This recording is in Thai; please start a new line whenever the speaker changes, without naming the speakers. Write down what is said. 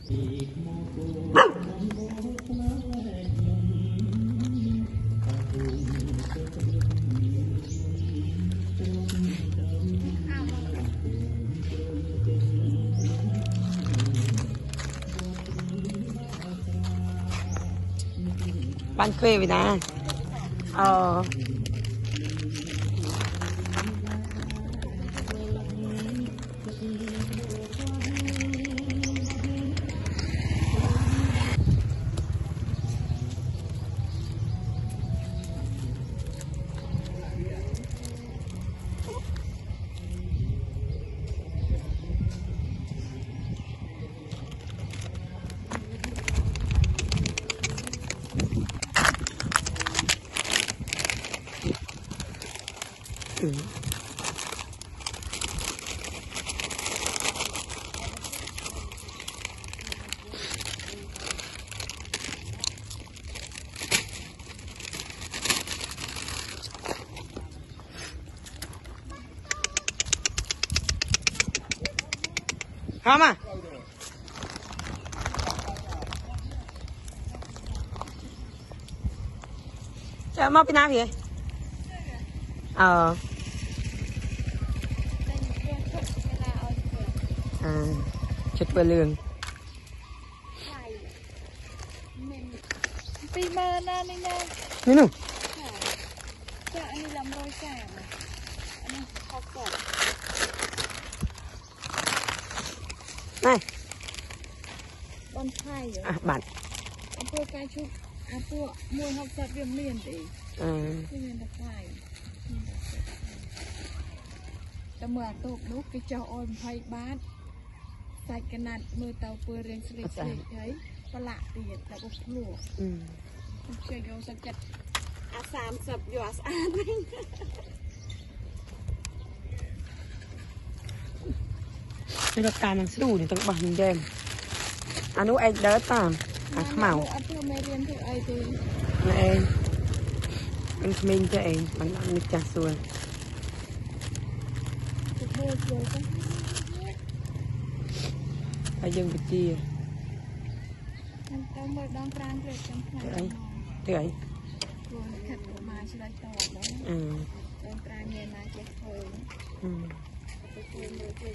บ้านเคยไปนะเข้ามาจะมาเป็นน้ำพี่ชุดเปลือง
ปีเมื่อนั่นนี่ไง
นี่หนู
จะอันนี้ลำโรยแสบอันนี้เขากด
นี่
บอนไผ่เหรอ
บัตร
พวกการชุบพวกมวยเขาจัดเรียมเลียนเองที่เรียนตะไคร้แต่เมื่อตกลุกไปเจาะอ่อนไผ่บ้านใส่กระนัดมือเตาเปลือยเรียงเสลดเฉยประหลาดเดียดแต่บุกหลวกเชื่อโยสักจัด30อยู่
นี่ก็การมันสู้นี่ต้องบังเดิมอันนู้นไอ้เดิร์ตตามขมาว
อันที่ไม่เรียนถึงไอ้ตี
นี่เองมันขมิ้นจะเองมันมิจฉาส่วนไปยังไปจี
มันต้องมาดองกลางเกล็ดจังหวะ
เตื่อย
ตัวขัดออกมาชิลายต่อแล้วดองกลางเมียนมาเจ็บเพิ่มไปเจอมือเจ็บ